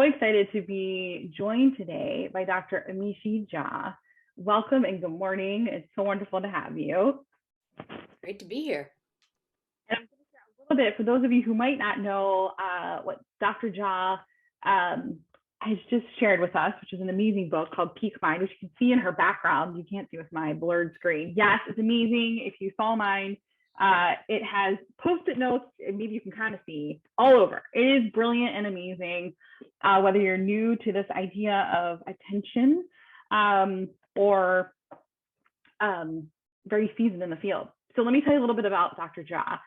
excited to be joined today by Dr. Amishi Jha. Welcome and good morning. It's so wonderful to have you. Great to be here. And I'm going to share a little bit for those of you who might not know what Dr. Jha has just shared with us, which is an amazing book called Peak Mind, which you can see in her background. You can't see with my blurred screen. Yes, it's amazing. If you saw mine, it has post-it notes, and maybe you can kind of see all over. It is brilliant and amazing. Whether you're new to this idea of attention or very seasoned in the field. So let me tell you a little bit about Dr. Jha,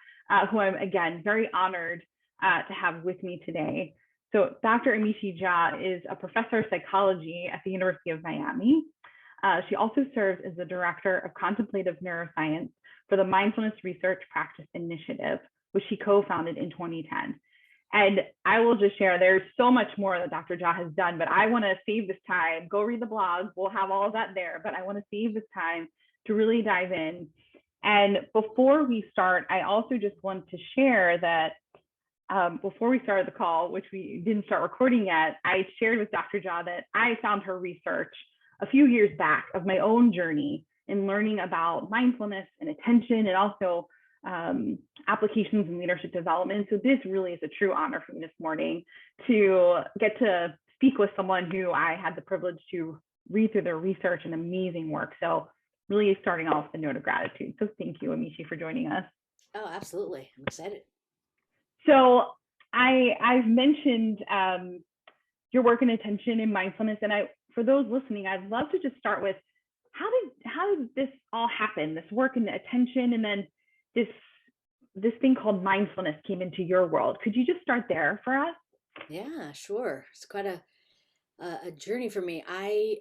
who I'm, again, very honored to have with me today. So Dr. Amishi Jha is a professor of psychology at the University of Miami. She also serves as the director of Contemplative Neuroscience for the Mindfulness Research Practice Initiative, which she co-founded in 2010. And I will just share, there's so much more that Dr. Jha has done, but I want to save this time. Go read the blog. We'll have all of that there, but I want to save this time to really dive in. And before we start, I also just want to share that before we started the call, which we didn't start recording yet, I shared with Dr. Jha that I found her research a few years back of my own journey in learning about mindfulness and attention and also applications in leadership development. So this really is a true honor for me this morning to get to speak with someone who I had the privilege to read through their research and amazing work. So really starting off with a note of gratitude. So thank you, Amishi, for joining us. Oh, absolutely. I'm excited. So I've mentioned your work in attention and mindfulness, and for those listening, I'd love to just start with how did this all happen? This work in attention, and then this thing called mindfulness came into your world. Could you just start there for us? Yeah, sure. It's quite a journey for me. I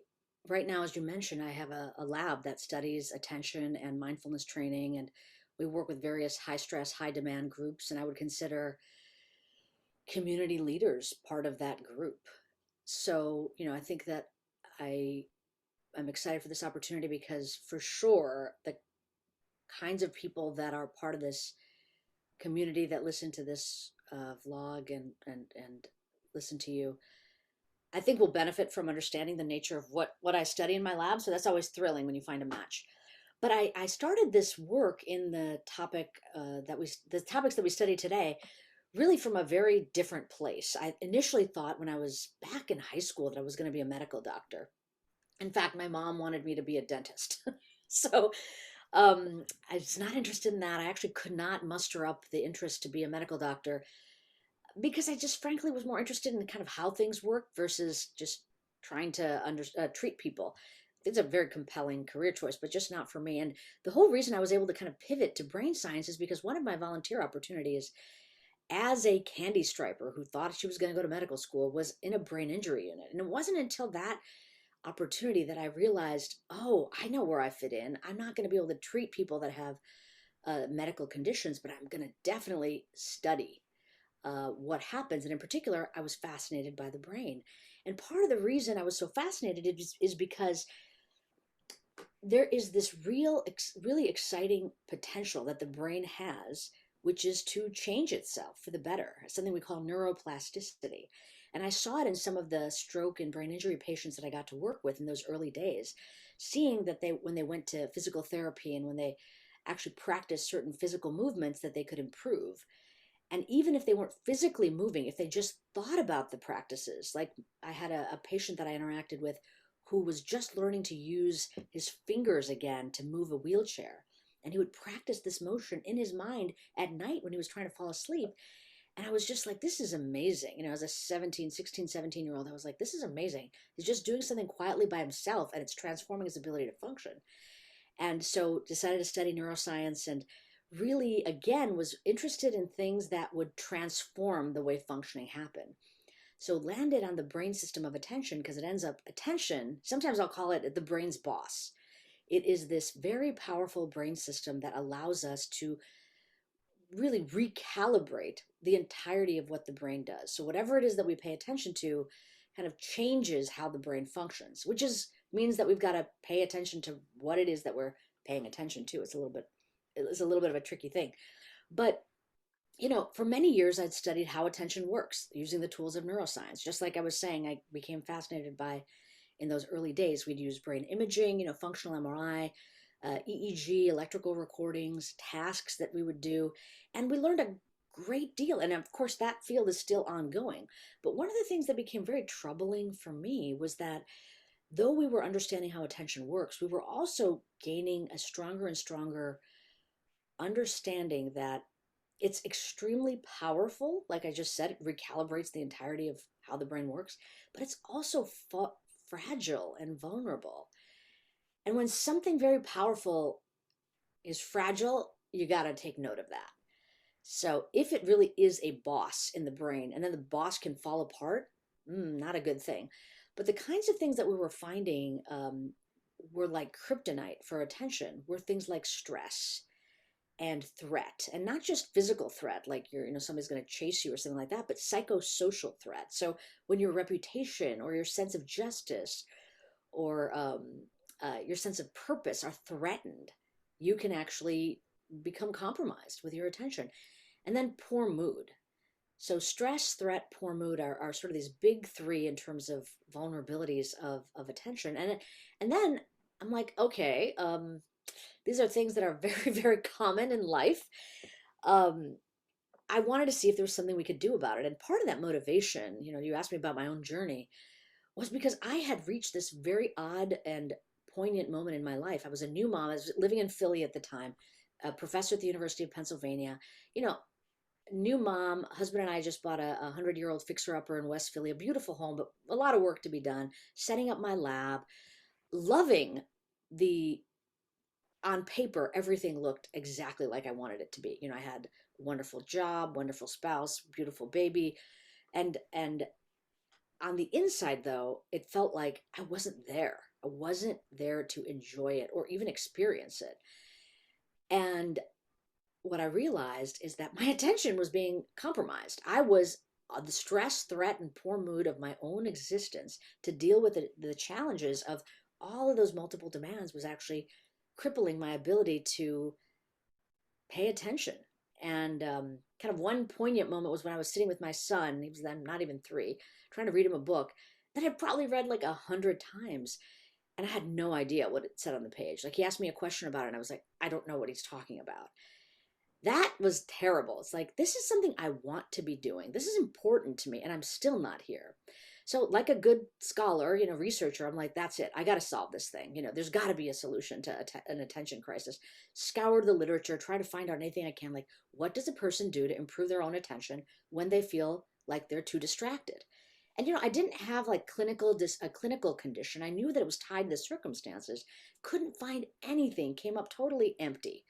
right now, as you mentioned, I have a lab that studies attention and mindfulness training, and we work with various high stress, high demand groups, and I would consider community leaders part of that group. So, I think that I I'm excited for this opportunity because for sure the kinds of people that are part of this community that listen to this vlog and listen to you, I think will benefit from understanding the nature of what I study in my lab. So that's always thrilling when you find a match. But I started this work in the topics that we study today, really from a very different place. I initially thought when I was back in high school that I was going to be a medical doctor. In fact, my mom wanted me to be a dentist. So I was not interested in that. I actually could not muster up the interest to be a medical doctor because I just frankly was more interested in kind of how things work versus just trying to treat people. It's a very compelling career choice, but just not for me. And the whole reason I was able to kind of pivot to brain science is because one of my volunteer opportunities as a candy striper who thought she was going to go to medical school was in a brain injury unit. And it wasn't until that opportunity that I realized, oh, I know where I fit in. I'm not going to be able to treat people that have medical conditions, but I'm going to definitely study what happens. And in particular, I was fascinated by the brain. And part of the reason I was so fascinated is because there is this really exciting potential that the brain has, which is to change itself for the better, something we call neuroplasticity. And I saw it in some of the stroke and brain injury patients that I got to work with in those early days, seeing that when they went to physical therapy and when they actually practiced certain physical movements, that they could improve. And even if they weren't physically moving, if they just thought about the practices, like I had a patient that I interacted with who was just learning to use his fingers again to move a wheelchair. And he would practice this motion in his mind at night when he was trying to fall asleep. And I was just like, this is amazing. As a 16, 17-year-old, I was like, this is amazing. He's just doing something quietly by himself and it's transforming his ability to function. And so decided to study neuroscience and really, again, was interested in things that would transform the way functioning happened. So landed on the brain system of attention because it ends up attention. Sometimes I'll call it the brain's boss. It is this very powerful brain system that allows us to really recalibrate the entirety of what the brain does. So whatever it is that we pay attention to kind of changes how the brain functions, which means that we've got to pay attention to what it is that we're paying attention to. It's a little bit of a tricky thing. But for many years, I'd studied how attention works using the tools of neuroscience. Just like I was saying, I became fascinated by, in those early days, we'd use brain imaging, functional MRI, EEG, electrical recordings, tasks that we would do. And we learned a great deal. And of course, that field is still ongoing. But one of the things that became very troubling for me was that though we were understanding how attention works, we were also gaining a stronger and stronger understanding that it's extremely powerful. Like I just said, it recalibrates the entirety of how the brain works, but it's also fragile and vulnerable. And when something very powerful is fragile, you got to take note of that. So if it really is a boss in the brain and then the boss can fall apart, not a good thing. But the kinds of things that we were finding were like kryptonite for attention were things like stress and threat, and not just physical threat like somebody's going to chase you or something like that, but psychosocial threat. So when your reputation or your sense of justice or your sense of purpose are threatened, you can actually become compromised with your attention. And then poor mood. So stress, threat, poor mood are sort of these big three in terms of vulnerabilities of attention. And then I'm like, okay, these are things that are very, very common in life. Um, I wanted to see if there was something we could do about it. And part of that motivation, you asked me about my own journey, was because I had reached this very odd and poignant moment in my life. I was a new mom. I was living in Philly at the time, a professor at the University of Pennsylvania. You know, New mom, husband and I just bought a 100-year-old fixer-upper in West Philly, a beautiful home, but a lot of work to be done. Setting up my lab, loving the on paper, everything looked exactly like I wanted it to be. I had a wonderful job, wonderful spouse, beautiful baby, and on the inside though, it felt like I wasn't there. I wasn't there to enjoy it or even experience it. And what I realized is that my attention was being compromised. I was the stress, threat, and poor mood of my own existence to deal with the challenges of all of those multiple demands was actually crippling my ability to pay attention. And kind of one poignant moment was when I was sitting with my son. He was then not even 3, trying to read him a book that I'd probably read like 100 times. And I had no idea what it said on the page. Like he asked me a question about it, and I was like, I don't know what he's talking about. That was terrible. It's like, this is something I want to be doing. This is important to me, and I'm still not here. So, like a good scholar, researcher, I'm like, that's it. I got to solve this thing. There's got to be a solution to an attention crisis. Scour the literature, try to find out anything I can. Like, what does a person do to improve their own attention when they feel like they're too distracted? And I didn't have like a clinical condition. I knew that it was tied to circumstances. Couldn't find anything. Came up totally empty.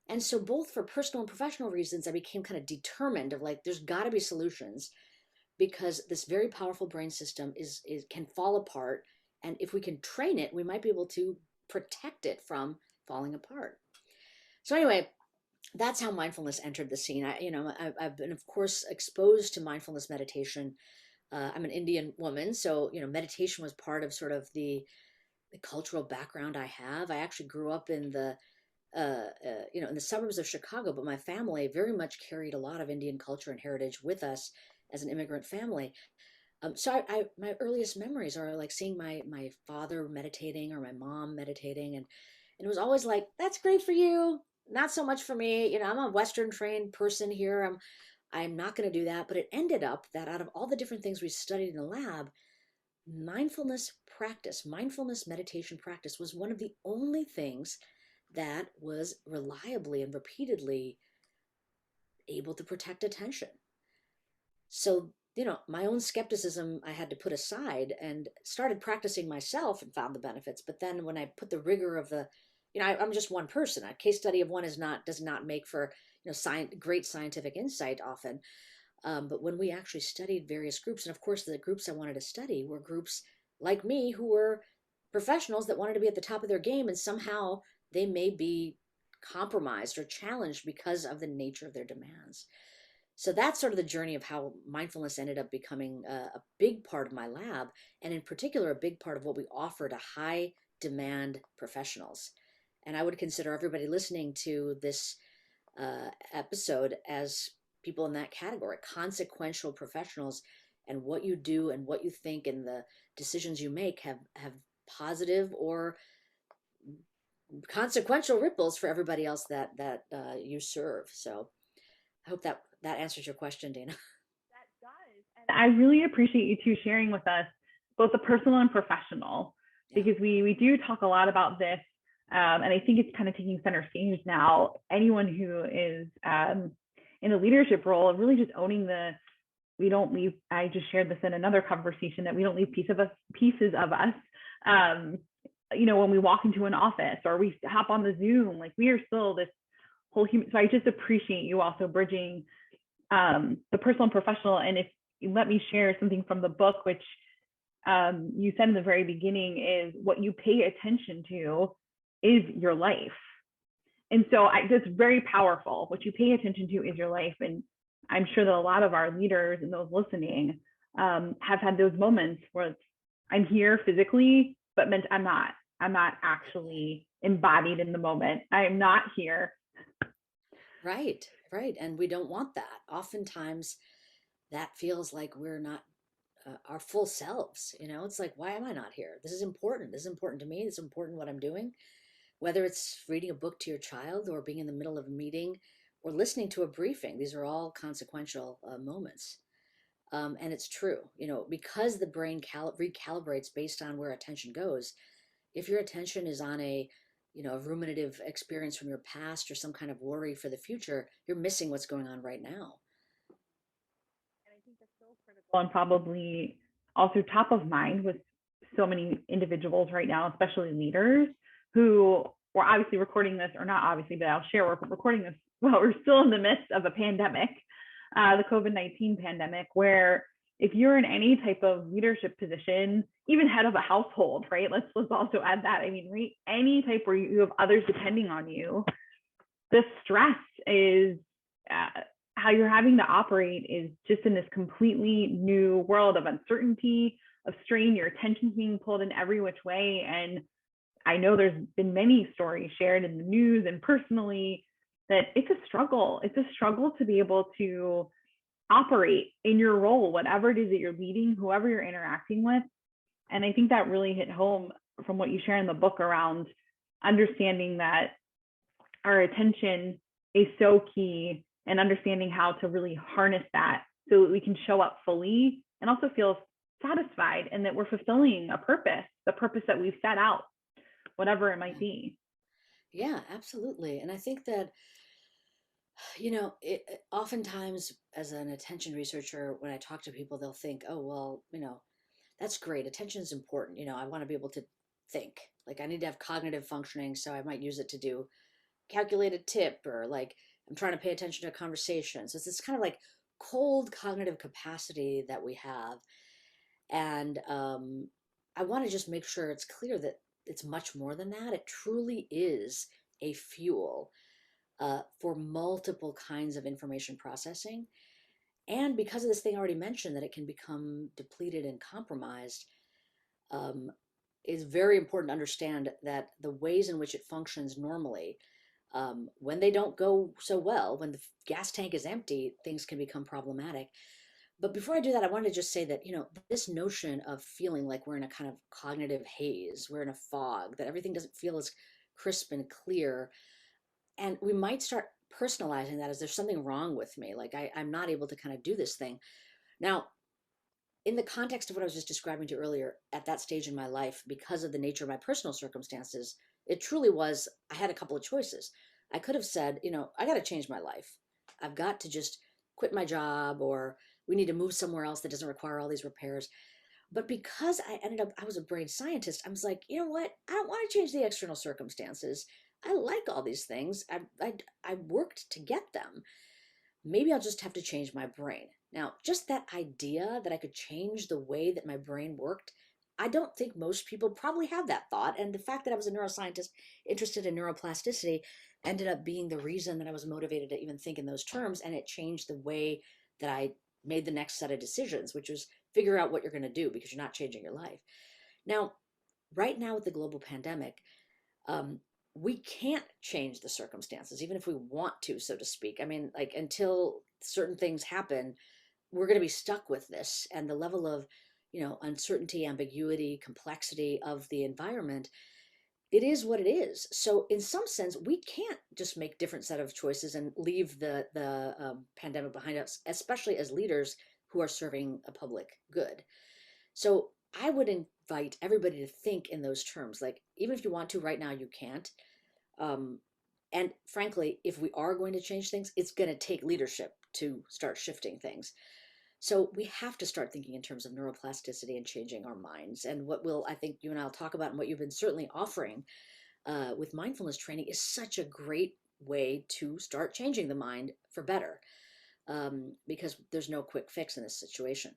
And so both for personal and professional reasons, I became kind of determined of like, there's got to be solutions because this very powerful brain system is can fall apart. And if we can train it, we might be able to protect it from falling apart. So anyway, that's how mindfulness entered the scene. I've been, of course, exposed to mindfulness meditation. I'm an Indian woman, so meditation was part of sort of the cultural background I have. I actually grew up in in the suburbs of Chicago, but my family very much carried a lot of Indian culture and heritage with us as an immigrant family. So my earliest memories are like seeing my father meditating or my mom meditating, and it was always like, that's great for you, not so much for me. I'm a Western trained person here. I'm not going to do that. But it ended up that out of all the different things we studied in the lab, mindfulness meditation practice was one of the only things that was reliably and repeatedly able to protect attention. So, my own skepticism I had to put aside and started practicing myself and found the benefits. But then when I put the rigor of I'm just one person. A case study of one does not make for, great scientific insight often. But when we actually studied various groups, and of course the groups I wanted to study were groups like me who were professionals that wanted to be at the top of their game, and somehow they may be compromised or challenged because of the nature of their demands. So that's sort of the journey of how mindfulness ended up becoming a big part of my lab, and in particular, a big part of what we offer to high demand professionals. And I would consider everybody listening to this episode as people in that category, consequential professionals, and what you do and what you think and the decisions you make have positive or consequential ripples for everybody else that you serve. So I hope that answers your question, Dana. That does. And I really appreciate you two sharing with us both the personal and professional, Yeah. because we do talk a lot about this. And I think it's kind of taking center stage now. Anyone who is in a leadership role, really just owning the, we don't leave, I just shared this in another conversation, that we don't leave pieces of us, when we walk into an office or we hop on the Zoom, like we are still this whole human. So I just appreciate you also bridging the personal and professional. And if you let me share something from the book, which you said in the very beginning, is what you pay attention to is your life. And so that's very powerful. What you pay attention to is your life. And I'm sure that a lot of our leaders and those listening have had those moments where I'm here physically, but I'm not actually embodied in the moment. I am not here. Right, right. And we don't want that. Oftentimes that feels like we're not our full selves. It's like, why am I not here? This is important. This is important to me. This is important what I'm doing. Whether it's reading a book to your child or being in the middle of a meeting or listening to a briefing, these are all consequential moments. And it's true, because the brain recalibrates based on where attention goes. If your attention is on a ruminative experience from your past or some kind of worry for the future, you're missing what's going on right now. And I think that's so critical and probably also top of mind with so many individuals right now, especially leaders who, we're obviously recording this, or not obviously, but I'll share, we're recording this while we're still in the midst of a pandemic, the COVID-19 pandemic, where if you're in any type of leadership position, even head of a household, right? Let's also add that. I mean, any type where you have others depending on you, the stress is how you're having to operate is just in this completely new world of uncertainty, of strain. Your attention's being pulled in every which way. And I know there's been many stories shared in the news and personally that it's a struggle. It's a struggle to be able to operate in your role, whatever it is that you're leading, whoever you're interacting with. And I think that really hit home from what you share in the book around understanding that our attention is so key, and understanding how to really harness that so that we can show up fully and also feel satisfied and that we're fulfilling a purpose, the purpose that we've set out, whatever it might be. Yeah, absolutely. And I think that, oftentimes as an attention researcher, when I talk to people, they'll think, oh, well, that's great. Attention is important. I want to be able to think. Like I need to have cognitive functioning, so I might use it to do calculated tip, or like I'm trying to pay attention to a conversation. So it's this kind of like cold cognitive capacity that we have. And I want to just make sure it's clear that it's much more than that. It truly is a fuel for multiple kinds of information processing. And because of this thing I already mentioned, that it can become depleted and compromised, um, it's very important to understand that the ways in which it functions normally, when they don't go so well, when the gas tank is empty, things can become problematic. But before I do that, I wanted to just say that, this notion of feeling like we're in a kind of cognitive haze, we're in a fog, that everything doesn't feel as crisp and clear. And we might start personalizing that as there's something wrong with me. Like I'm not able to kind of do this thing. Now, in the context of what I was just describing to you earlier, at that stage in my life, because of the nature of my personal circumstances, it truly was, I had a couple of choices. I could have said, I got to change my life. I've got to just quit my job, or we need to move somewhere else that doesn't require all these repairs. But because I was a brain scientist, I was like, you know what? I don't want to change the external circumstances. I like all these things. I worked to get them. Maybe I'll just have to change my brain. Now, just that idea that I could change the way that my brain worked, I don't think most people probably have that thought. And the fact that I was a neuroscientist interested in neuroplasticity ended up being the reason that I was motivated to even think in those terms. And it changed the way that I made the next set of decisions, which was figure out what you're going to do because you're not changing your life. Now, right now with the global pandemic, um, we can't change the circumstances, even if we want to, so to speak. I mean, like until certain things happen, we're going to be stuck with this. And the level of, uncertainty, ambiguity, complexity of the environment, it is what it is. So in some sense, we can't just make different set of choices and leave the pandemic behind us, especially as leaders who are serving a public good. So I would invite everybody to think in those terms. Like, even if you want to right now, you can't. Um, and frankly, if we are going to change things, it's going to take leadership to start shifting things. So we have to start thinking in terms of neuroplasticity and changing our minds. And what will, I think you and I'll talk about, and what you've been certainly offering with mindfulness training is such a great way to start changing the mind for better, because there's no quick fix in this situation.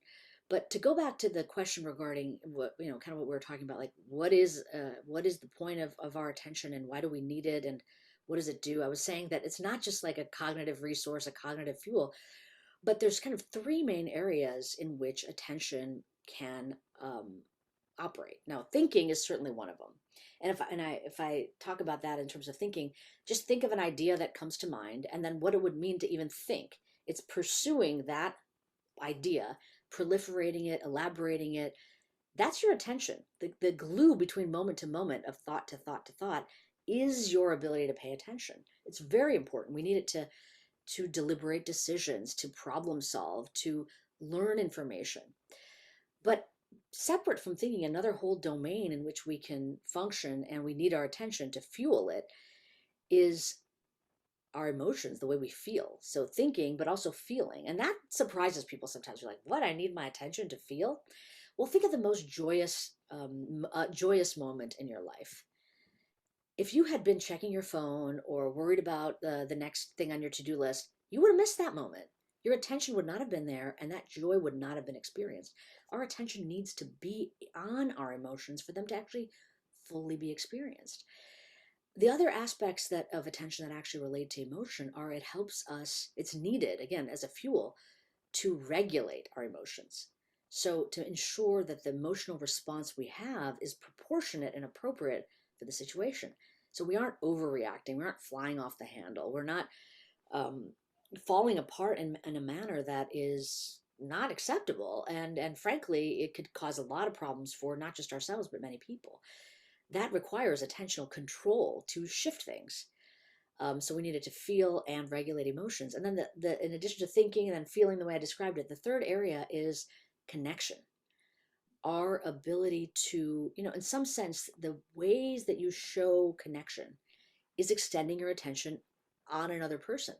But to go back to the question regarding what, kind of what we were talking about, like what is the point of our attention, and why do we need it, and what does it do? I was saying that it's not just like a cognitive resource, a cognitive fuel, but there's kind of three main areas in which attention can operate. Now, thinking is certainly one of them. And if I talk about that in terms of thinking, just think of an idea that comes to mind, and then what it would mean to even think. It's pursuing that idea, proliferating it, elaborating it. That's your attention. The glue between moment to moment, of thought to thought to thought, is your ability to pay attention. It's very important. We need it to deliberate decisions, to problem solve, to learn information. But separate from thinking, another whole domain in which we can function and we need our attention to fuel it is our emotions, the way we feel. So thinking, but also feeling. And that surprises people sometimes. You're like, what? I need my attention to feel? Well, think of the most joyous moment in your life. If you had been checking your phone or worried about the next thing on your to-do list, you would have missed that moment. Your attention would not have been there, and that joy would not have been experienced. Our attention needs to be on our emotions for them to actually fully be experienced. The other aspects of attention that actually relate to emotion are, it helps us, it's needed, again, as a fuel to regulate our emotions. So to ensure that the emotional response we have is proportionate and appropriate for the situation. So we aren't overreacting, we aren't flying off the handle, we're not falling apart in a manner that is not acceptable. And frankly, it could cause a lot of problems for not just ourselves, but many people. That requires attentional control to shift things. So we needed to feel and regulate emotions. And then in addition to thinking and then feeling the way I described it, the third area is connection. Our ability to, in some sense, the ways that you show connection is extending your attention on another person.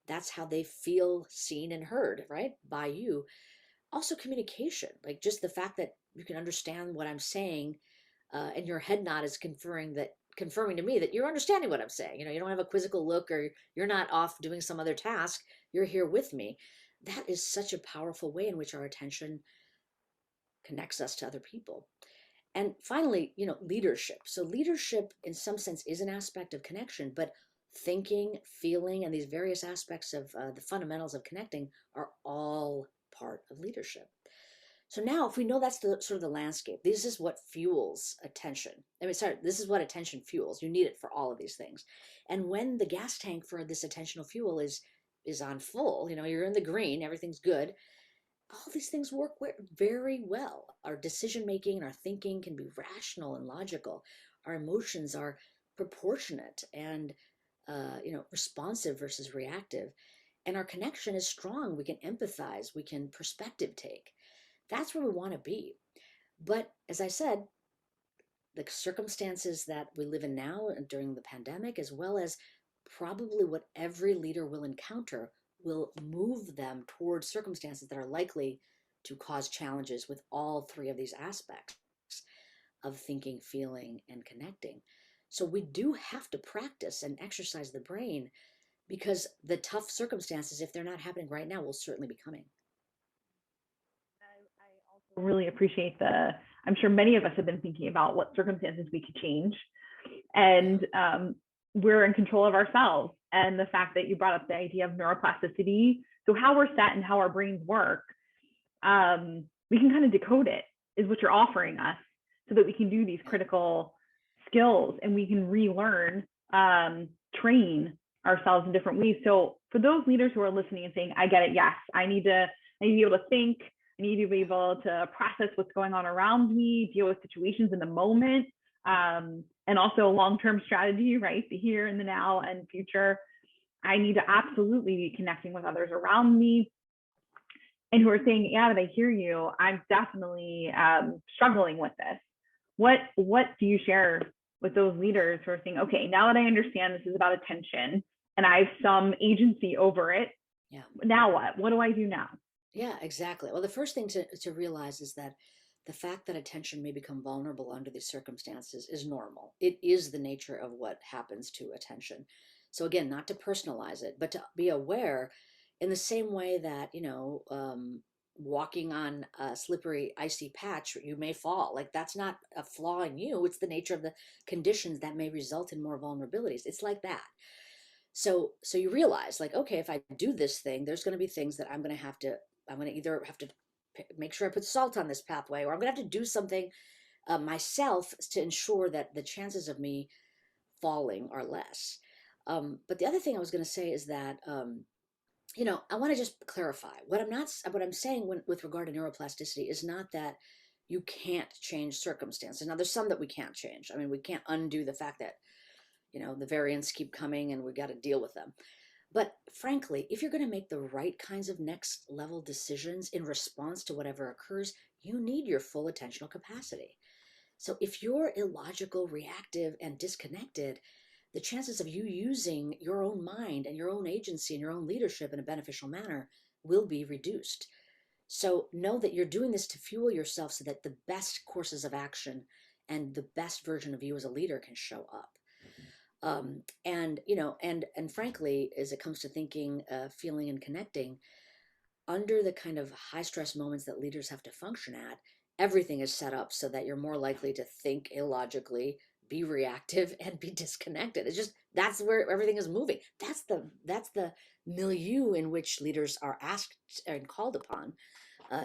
That's how they feel seen and heard, right? By you. Also communication, like just the fact that you can understand what I'm saying, and your head nod is confirming to me that you're understanding what I'm saying. You don't have a quizzical look, or you're not off doing some other task. You're here with me. That is such a powerful way in which our attention connects us to other people. And finally, leadership. So leadership in some sense is an aspect of connection, but thinking, feeling, and these various aspects of the fundamentals of connecting are all part of leadership. So now, if we know that's the sort of the landscape, this is what fuels attention. This is what attention fuels. You need it for all of these things. And when the gas tank for this attentional fuel is on full, you're in the green, everything's good, all these things work very well. Our decision making and our thinking can be rational and logical. Our emotions are proportionate and responsive versus reactive. And our connection is strong. We can empathize. We can perspective take. That's where we want to be. But as I said, the circumstances that we live in now and during the pandemic, as well as probably what every leader will encounter, will move them towards circumstances that are likely to cause challenges with all three of these aspects of thinking, feeling, and connecting. So we do have to practice and exercise the brain, because the tough circumstances, if they're not happening right now, will certainly be coming. I also really appreciate I'm sure many of us have been thinking about what circumstances we could change. And we're in control of ourselves. And the fact that you brought up the idea of neuroplasticity, so how we're set and how our brains work, we can kind of decode it, is what you're offering us, so that we can do these critical skills and we can relearn, train ourselves in different ways. So for those leaders who are listening and saying, I get it, yes, I need to be able to think, I need to be able to process what's going on around me, deal with situations in the moment, and also long-term strategy, right? The here and the now and future. I need to absolutely be connecting with others around me and who are saying, yeah, I hear you. I'm definitely struggling with this. What do you share with those leaders who are saying, okay, now that I understand this is about attention and I have some agency over it, Yeah. now what? What do I do now? Yeah, exactly. Well, the first thing to realize is that the fact that attention may become vulnerable under these circumstances is normal. It is the nature of what happens to attention. So again, not to personalize it, but to be aware in the same way that, walking on a slippery, icy patch, you may fall. Like that's not a flaw in you. It's the nature of the conditions that may result in more vulnerabilities. It's like that. So you realize like, okay, if I do this thing, there's going to be things that I'm going to either have to make sure I put salt on this pathway, or I'm going to have to do something myself to ensure that the chances of me falling are less. But the other thing I was going to say is that, I want to just clarify what I'm saying with regard to neuroplasticity is not that you can't change circumstances. Now, there's some that we can't change. I mean, we can't undo the fact that, the variants keep coming and we got to deal with them. But frankly, if you're going to make the right kinds of next level decisions in response to whatever occurs, you need your full attentional capacity. So if you're illogical, reactive, and disconnected, the chances of you using your own mind and your own agency and your own leadership in a beneficial manner will be reduced. So know that you're doing this to fuel yourself so that the best courses of action and the best version of you as a leader can show up. And frankly, as it comes to thinking, feeling, and connecting, under the kind of high stress moments that leaders have to function at, everything is set up so that you're more likely to think illogically, be reactive, and be disconnected. It's just that's where everything is moving. That's the milieu in which leaders are asked and called upon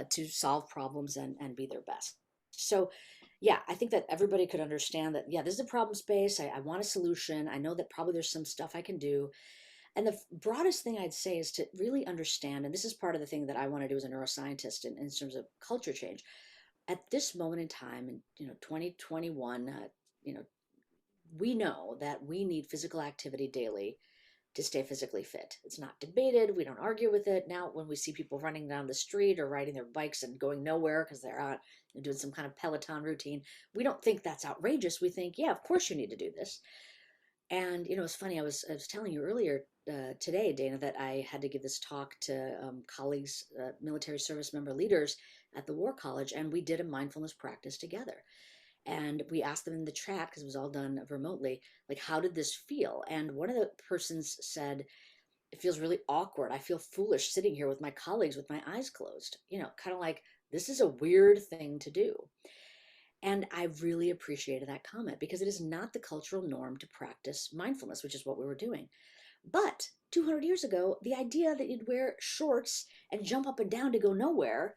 to solve problems and be their best. So yeah, I think that everybody could understand that, yeah, this is a problem space. I want a solution. I know that probably there's some stuff I can do. And the broadest thing I'd say is to really understand, and this is part of the thing that I want to do as a neuroscientist in terms of culture change. At this moment in time, in 2021, you know, we know that we need physical activity daily to stay physically fit. It's not debated. We don't argue with it. Now, when we see people running down the street or riding their bikes and going nowhere because they're out and doing some kind of Peloton routine, we don't think that's outrageous. We think, yeah, of course you need to do this. And it's funny. I was telling you earlier today, Dana, that I had to give this talk to colleagues, military service member leaders at the War College, and we did a mindfulness practice together. And we asked them in the chat, because it was all done remotely, like, how did this feel? And one of the persons said, it feels really awkward. I feel foolish sitting here with my colleagues with my eyes closed, kind of like this is a weird thing to do. And I really appreciated that comment because it is not the cultural norm to practice mindfulness, which is what we were doing. But 200 years ago, the idea that you'd wear shorts and jump up and down to go nowhere,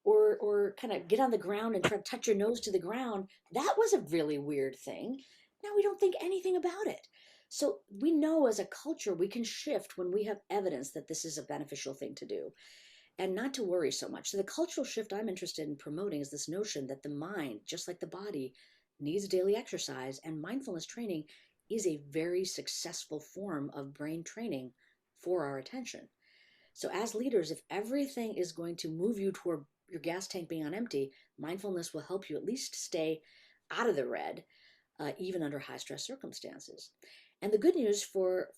or kind of get on the ground and try to touch your nose to the ground, that was a really weird thing. Now we don't think anything about it. So we know as a culture we can shift when we have evidence that this is a beneficial thing to do and not to worry so much. So the cultural shift I'm interested in promoting is this notion that the mind, just like the body, needs daily exercise, and mindfulness training is a very successful form of brain training for our attention. So as leaders, if everything is going to move you toward your gas tank being on empty, mindfulness will help you at least stay out of the red, even under high stress circumstances. And the good news for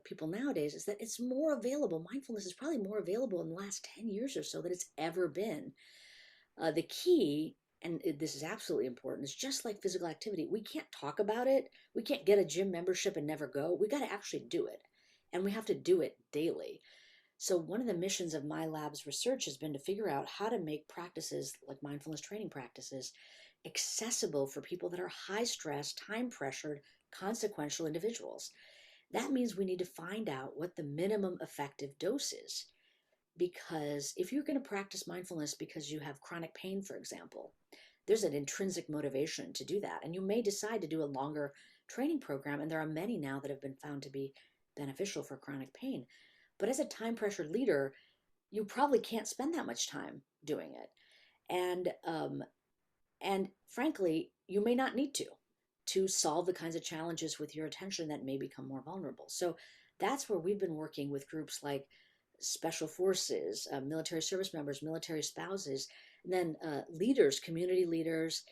people nowadays is that it's more available. Mindfulness is probably more available in the last 10 years or so than it's ever been. The key, and this is absolutely important, is just like physical activity. We can't talk about it. We can't get a gym membership and never go. We got to actually do it. And we have to do it daily. So one of the missions of my lab's research has been to figure out how to make practices like mindfulness training practices accessible for people that are high stress, time pressured, consequential individuals. That means we need to find out what the minimum effective dose is. Because if you're going to practice mindfulness because you have chronic pain, for example, there's an intrinsic motivation to do that. And you may decide to do a longer training program. And there are many now that have been found to be beneficial for chronic pain. But as a time pressured leader, you probably can't spend that much time doing it. And frankly, you may not need to solve the kinds of challenges with your attention that may become more vulnerable. So that's where we've been working with groups like special forces, military service members, military spouses, and then leaders, community leaders.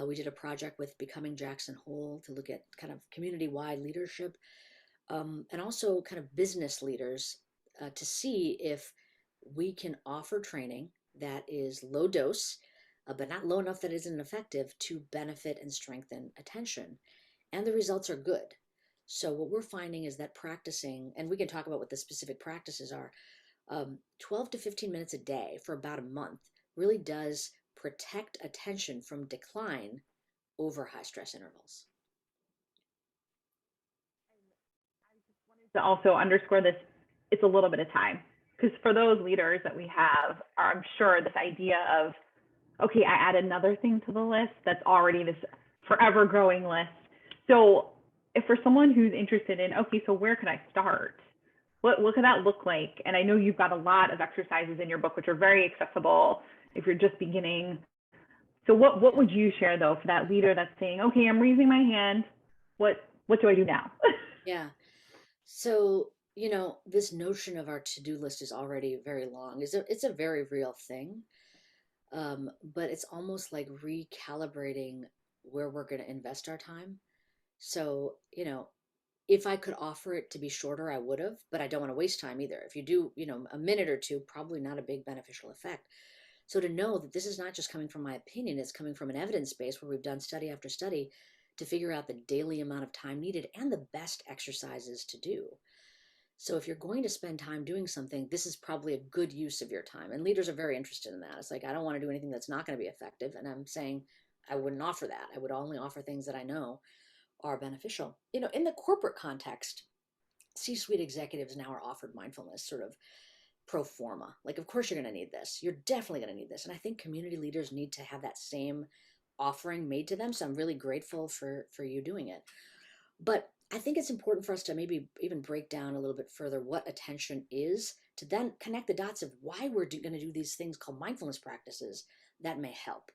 We did a project with Becoming Jackson Hole to look at kind of community-wide leadership, and also kind of business leaders to see if we can offer training that is low dose, but not low enough that it isn't effective to benefit and strengthen attention. And the results are good. So what we're finding is that practicing, and we can talk about what the specific practices are, 12 to 15 minutes a day for about a month really does protect attention from decline over high stress intervals. To also underscore this, it's a little bit of time. Because for those leaders that we have, I'm sure this idea of, okay, I add another thing to the list that's already this forever growing list. So if for someone who's interested in, okay, so where could I start? What could that look like? And I know you've got a lot of exercises in your book, which are very accessible if you're just beginning. So what would you share though for that leader that's saying, okay, I'm raising my hand. What do I do now? Yeah. So, this notion of our to-do list is already very long. It's a very real thing. But it's almost like recalibrating where we're going to invest our time. So, if I could offer it to be shorter, I would have, but I don't want to waste time either. If you do, a minute or two, probably not a big beneficial effect. So to know that this is not just coming from my opinion, it's coming from an evidence base where we've done study after study to figure out the daily amount of time needed and the best exercises to do. So if you're going to spend time doing something, this is probably a good use of your time. And leaders are very interested in that. It's like, I don't want to do anything that's not going to be effective. And I'm saying I wouldn't offer that. I would only offer things that I know are beneficial. In the corporate context, C-suite executives now are offered mindfulness sort of pro forma. Like, of course you're going to need this. You're definitely going to need this. And I think community leaders need to have that same offering made to them. So I'm really grateful for you doing it. But I think it's important for us to maybe even break down a little bit further what attention is to then connect the dots of why we're going to do these things called mindfulness practices that may help.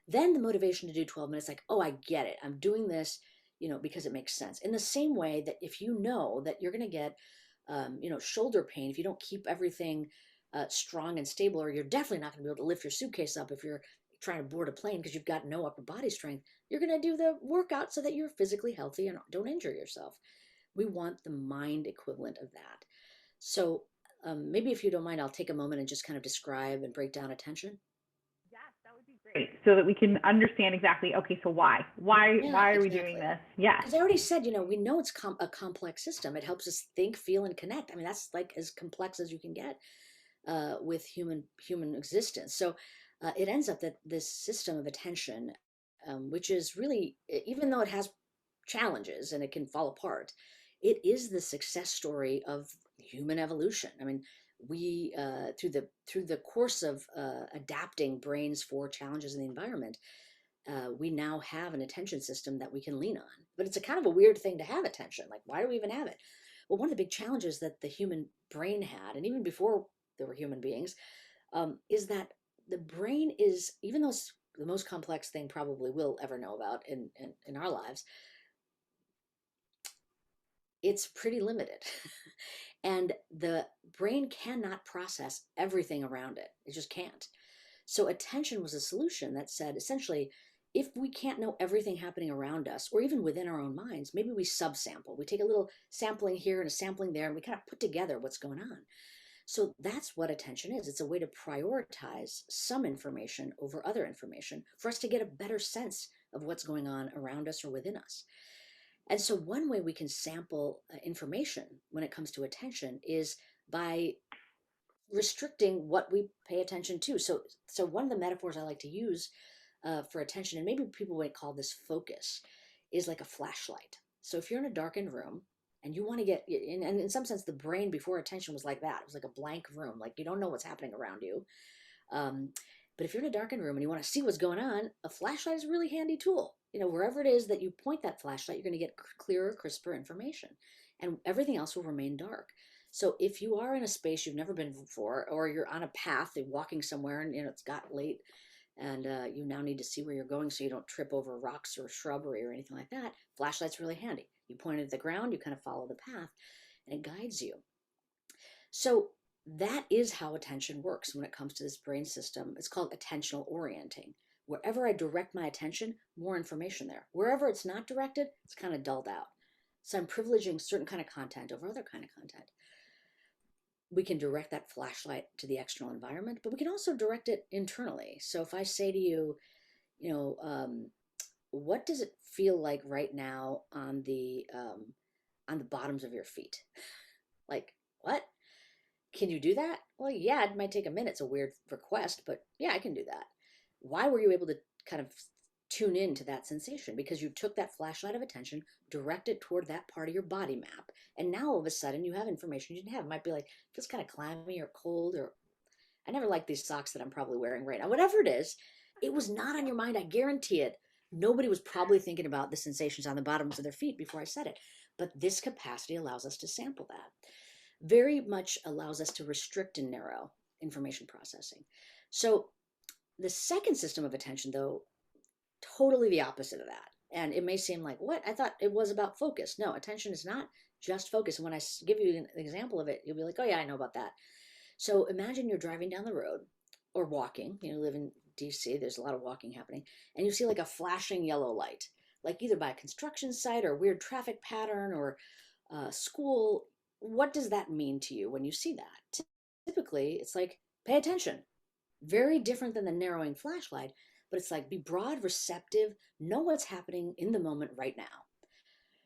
Then the motivation to do 12 minutes, like, oh, I get it. I'm doing this, because it makes sense. In the same way that if you know that you're going to get, shoulder pain, if you don't keep everything strong and stable, or you're definitely not going to be able to lift your suitcase up if you're trying to board a plane because you've got no upper body strength, you're going to do the workout so that you're physically healthy and don't injure yourself. We want the mind equivalent of that. So maybe if you don't mind, I'll take a moment and just kind of describe and break down attention. Yes, that would be great. So that we can understand exactly, okay, so why? Why Yeah, are we doing exactly. this? Yes. As I already said, we know it's a complex system. It helps us think, feel, and connect. I mean, that's like as complex as you can get with human existence. So it ends up that this system of attention, which is really, even though it has challenges and it can fall apart, it is the success story of human evolution. I mean, we through the course of adapting brains for challenges in the environment, we now have an attention system that we can lean on. But it's a kind of a weird thing to have attention. Like, why do we even have it? Well, one of the big challenges that the human brain had, and even before there were human beings, is that the brain is, even though it's the most complex thing probably we'll ever know about in our lives, it's pretty limited. And the brain cannot process everything around it. It just can't. So attention was a solution that said, essentially, if we can't know everything happening around us, or even within our own minds, maybe we subsample. We take a little sampling here and a sampling there, and we kind of put together what's going on. So that's what attention is. It's a way to prioritize some information over other information for us to get a better sense of what's going on around us or within us. And so one way we can sample information when it comes to attention is by restricting what we pay attention to. So one of the metaphors I like to use for attention, and maybe people might call this focus, is like a flashlight. So if you're in a darkened room and you want to get, and in some sense, the brain before attention was like that. It was like a blank room, like you don't know what's happening around you. Um, But if you're in a darkened room and you want to see what's going on, a flashlight is a really handy tool. Wherever it is that you point that flashlight, you're going to get clearer, crisper information, and everything else will remain dark. So if you are in a space you've never been before, or you're on a path, you're walking somewhere, and it's got late, and you now need to see where you're going so you don't trip over rocks or shrubbery or anything like that, flashlight's really handy. You point it at the ground, you kind of follow the path, and it guides you. So that is how attention works when it comes to this brain system. It's called attentional orienting. Wherever I direct my attention, more information there. Wherever it's not directed, it's kind of dulled out. So I'm privileging certain kind of content over other kind of content. We can direct that flashlight to the external environment, but we can also direct it internally. So if I say to you, what does it feel like right now on the bottoms of your feet? Like, what? Can you do that? Well, yeah, it might take a minute. It's a weird request, but yeah, I can do that. Why were you able to kind of tune in to that sensation? Because you took that flashlight of attention, directed toward that part of your body map, and now all of a sudden you have information you didn't have. It might be like, it feels kind of clammy or cold, or I never like these socks that I'm probably wearing right now. Whatever it is, it was not on your mind. I guarantee it. Nobody was probably thinking about the sensations on the bottoms of their feet before I said it. But this capacity allows us to sample that. Very much allows us to restrict and narrow information processing. So the second system of attention, though, totally the opposite of that. And it may seem like, what? I thought it was about focus. No, attention is not just focus. And when I give you an example of it, you'll be like, oh yeah, I know about that. So imagine you're driving down the road or walking, live in DC, there's a lot of walking happening, and you see like a flashing yellow light, like either by a construction site or a weird traffic pattern or school. What does that mean to you when you see that? Typically, it's like, pay attention. Very different than the narrowing flashlight, but it's like, be broad, receptive, know what's happening in the moment right now.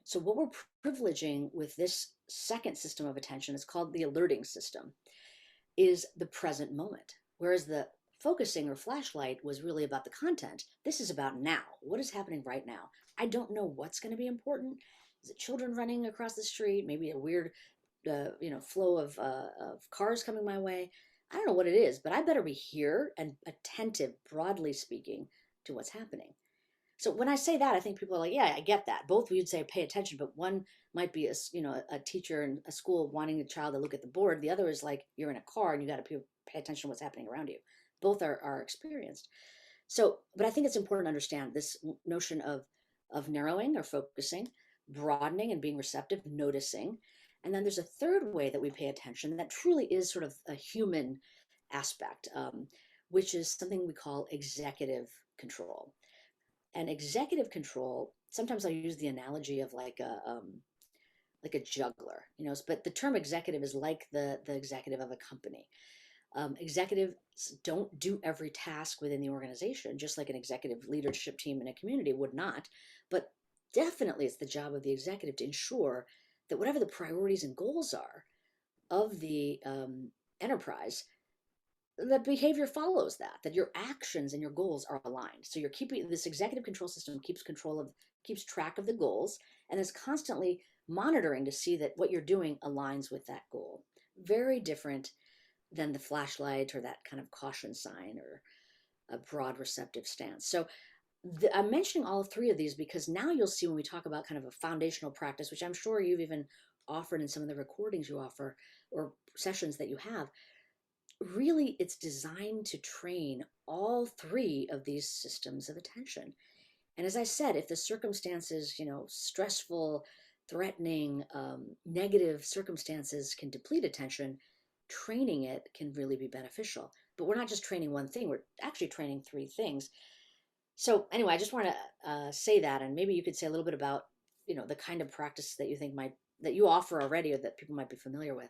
So what we're privileging with this second system of attention is called the alerting system, is the present moment. Whereas the focusing or flashlight was really about the content. This is about now. What is happening right now? I don't know what's going to be important. Is it children running across the street? Maybe a weird flow of cars coming my way. I don't know what it is, but I better be here and attentive, broadly speaking, to what's happening. So when I say that, I think people are like, yeah, I get that. Both you'd say pay attention, but one might be a teacher in a school wanting a child to look at the board. The other is like you're in a car and you got to pay attention to what's happening around you. Both are experienced. So, but I think it's important to understand this notion of narrowing or focusing, broadening and being receptive, noticing. And then there's a third way that we pay attention that truly is sort of a human aspect, which is something we call executive control. And executive control, sometimes I use the analogy of like a juggler, but the term executive is like the executive of a company. Executives don't do every task within the organization, just like an executive leadership team in a community would not. But definitely it's the job of the executive to ensure that whatever the priorities and goals are of the enterprise, the behavior follows that your actions and your goals are aligned. So you're keeping this executive control system keeps track of the goals and is constantly monitoring to see that what you're doing aligns with that goal. Very different than the flashlight or that kind of caution sign or a broad receptive stance. So I'm mentioning all three of these because now you'll see when we talk about kind of a foundational practice, which I'm sure you've even offered in some of the recordings you offer or sessions that you have, really it's designed to train all three of these systems of attention. And as I said, if the circumstances, stressful, threatening, negative circumstances can deplete attention, training it can really be beneficial. But we're not just training one thing, we're actually training three things. So anyway, I just want to say that, and maybe you could say a little bit about, the kind of practice that you think that you offer already or that people might be familiar with.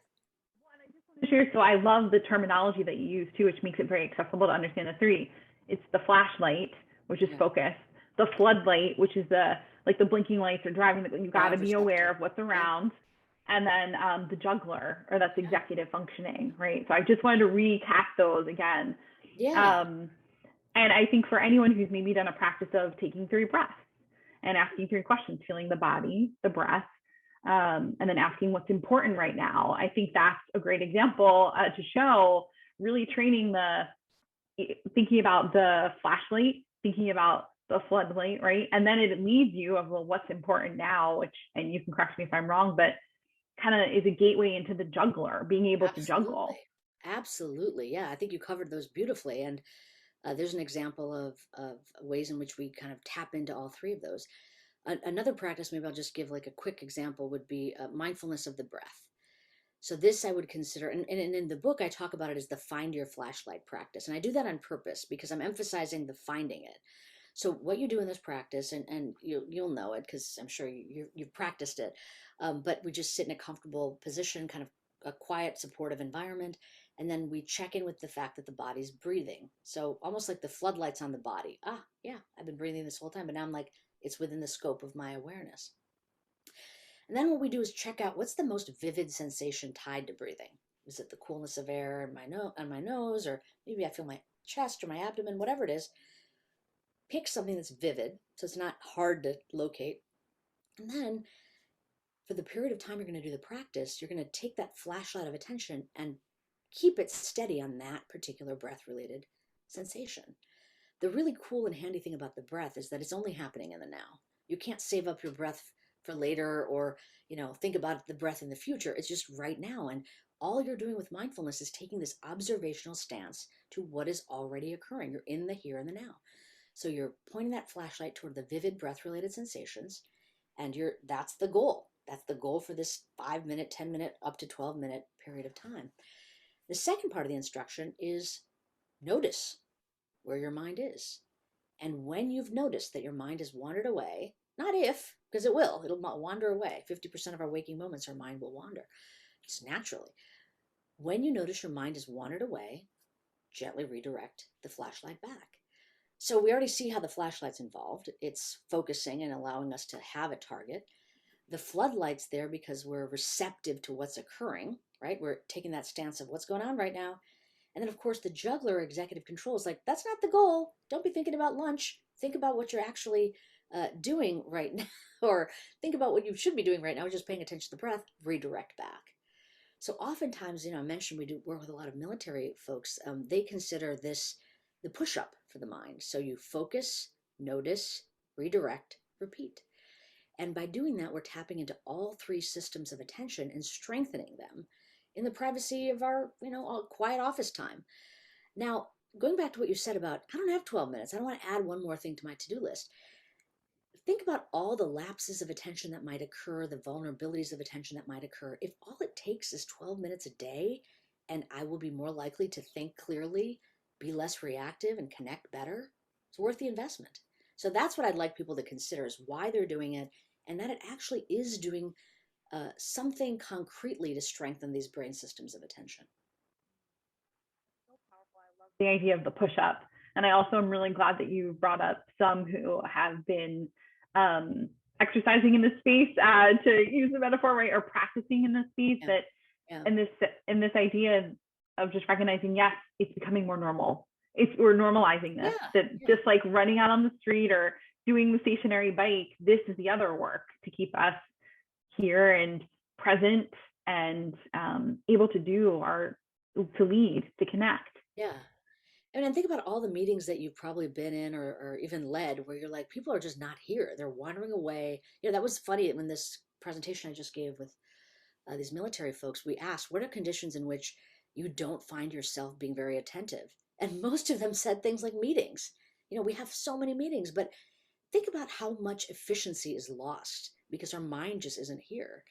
Sure. So I love the terminology that you use too, which makes it very accessible to understand the three. It's the flashlight, which is focus, the floodlight, which is the blinking lights or driving, you got to be aware of what's around. And then the juggler, or that's executive functioning, right? So I just wanted to recap those again. And I think for anyone who's maybe done a practice of taking 3 breaths and asking 3 questions, feeling the body, the breath, and then asking what's important right now, I think that's a great example to show really training the thinking about the flashlight, thinking about the floodlight, right? And then it leads you of, well, what's important now, which, and you can correct me if I'm wrong, but kind of is a gateway into the juggler, being able to juggle. Absolutely. Absolutely. Yeah, I think you covered those beautifully. And there's an example of ways in which we kind of tap into all three of those. Another practice, maybe I'll just give like a quick example, would be mindfulness of the breath. So this I would consider, and in the book I talk about it as the find your flashlight practice. And I do that on purpose because I'm emphasizing the finding it. So what you do in this practice, and you'll know it because I'm sure you've practiced it, but we just sit in a comfortable position, kind of a quiet, supportive environment, and then we check in with the fact that the body's breathing. So almost like the floodlights on the body. Ah, yeah, I've been breathing this whole time, but now I'm like, it's within the scope of my awareness. And then what we do is check out what's the most vivid sensation tied to breathing. Is it the coolness of air in on my nose, or maybe I feel my chest or my abdomen, whatever it is. Pick something that's vivid, so it's not hard to locate. And then for the period of time you're going to do the practice, you're going to take that flashlight of attention and keep it steady on that particular breath related sensation. The really cool and handy thing about the breath is that it's only happening in the now. You can't save up your breath for later or, think about the breath in the future. It's just right now. And all you're doing with mindfulness is taking this observational stance to what is already occurring. You're in the here and the now. So you're pointing that flashlight toward the vivid breath related sensations, and that's the goal. That's the goal for this 5 minute, 10 minute, up to 12-minute period of time. The second part of the instruction is notice where your mind is. And when you've noticed that your mind has wandered away, not if, because it'll not wander away. 50% of our waking moments, our mind will wander just naturally. When you notice your mind has wandered away, gently redirect the flashlight back. So we already see how the flashlight's involved. It's focusing and allowing us to have a target. The floodlight's there because we're receptive to what's occurring, right? We're taking that stance of what's going on right now. And then, of course, the juggler executive control is like, that's not the goal. Don't be thinking about lunch. Think about what you're actually doing right now, or think about what you should be doing right now, just paying attention to the breath, redirect back. So oftentimes, I mentioned we do work with a lot of military folks. They consider this the push-up for the mind. So you focus, notice, redirect, repeat. And by doing that, we're tapping into all three systems of attention and strengthening them in the privacy of our, quiet office time. Now, going back to what you said about, I don't have 12 minutes. I don't want to add one more thing to my to-do list. Think about all the lapses of attention that might occur, the vulnerabilities of attention that might occur. If all it takes is 12 minutes a day, and I will be more likely to think clearly, be less reactive, and connect better, it's worth the investment. So that's what I'd like people to consider, is why they're doing it, and that it actually is doing something concretely to strengthen these brain systems of attention. The idea of the push-up. And I also am really glad that you brought up some who have been exercising in this space, to use the metaphor, right, or practicing in this space. Yeah. That yeah. in this idea of just recognizing, yes, it's becoming more normal. We're normalizing this. Yeah. That yeah. Just like running out on the street or doing the stationary bike, this is the other work to keep us here and present and able to to lead, to connect. Yeah. And think about all the meetings that you've probably been in or even led where you're like, people are just not here. They're wandering away. That was funny when this presentation I just gave with these military folks, we asked, what are conditions in which you don't find yourself being very attentive? And most of them said things like meetings. We have so many meetings, but think about how much efficiency is lost because our mind just isn't here.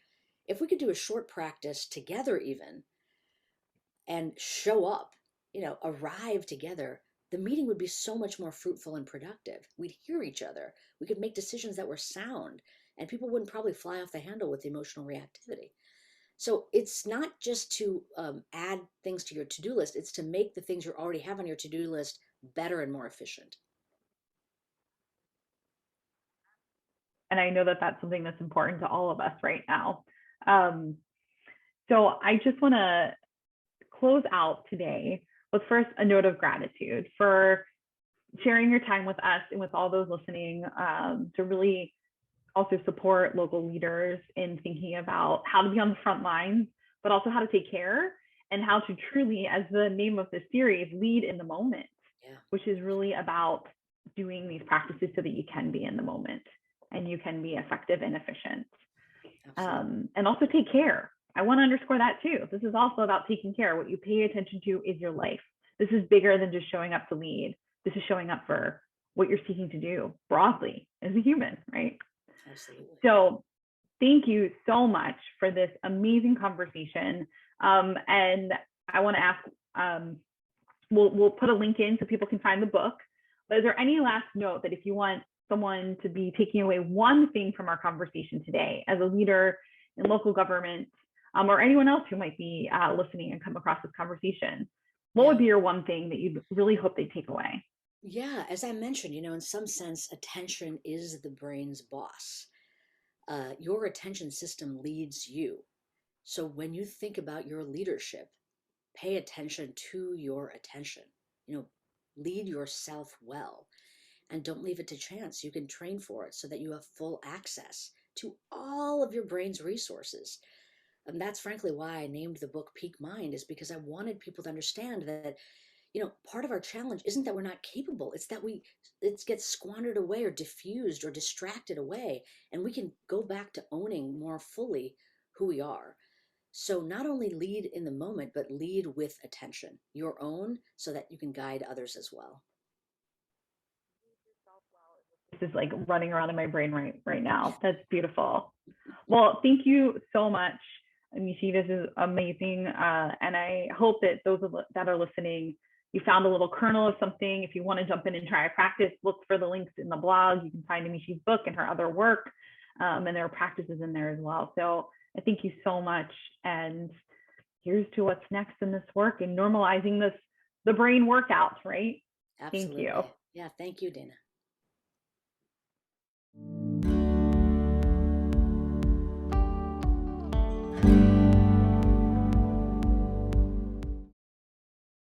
If we could do a short practice together even and show up, arrive together, the meeting would be so much more fruitful and productive. We'd hear each other. We could make decisions that were sound, and people wouldn't probably fly off the handle with emotional reactivity. So it's not just to add things to your to-do list. It's to make the things you already have on your to-do list better and more efficient. And I know that that's something that's important to all of us right now. So I just want to close out today with first a note of gratitude for sharing your time with us and with all those listening, to really also support local leaders in thinking about how to be on the front lines, but also how to take care and how to truly, as the name of this series, lead in the moment. Yeah, which is really about doing these practices so that you can be in the moment and you can be effective and efficient. absolutely. And also take care. I want to underscore that too. This is also about taking care. What you pay attention to is your life. This is bigger than just showing up to lead. This is showing up for what you're seeking to do broadly as a human, right? Absolutely. So thank you so much for this amazing conversation. And I want to ask, we'll put a link in so people can find the book. But is there any last note that if you want someone to be taking away one thing from our conversation today as a leader in local government, or anyone else who might be listening and come across this conversation, what would Yeah. be your one thing that you really hope they take away? Yeah. As I mentioned, in some sense, attention is the brain's boss. Your attention system leads you. So when you think about your leadership, pay attention to your attention. You know, lead yourself well and don't leave it to chance. You can train for it so that you have full access to all of your brain's resources. And that's frankly why I named the book Peak Mind, is because I wanted people to understand that, part of our challenge isn't that we're not capable, it's that it gets squandered away or diffused or distracted away, and we can go back to owning more fully who we are. So not only lead in the moment, but lead with attention, your own, so that you can guide others as well. This is like running around in my brain right now. That's beautiful. Well, thank you so much, Amishi. This is amazing. And I hope that those that are listening, you found a little kernel of something. If you want to jump in and try a practice, look for the links in the blog. You can find Amishi's book and her other work. And there are practices in there as well. So I thank you so much. And here's to what's next in this work and normalizing the brain workouts, right? Thank you. Absolutely. Yeah, thank you, Dana.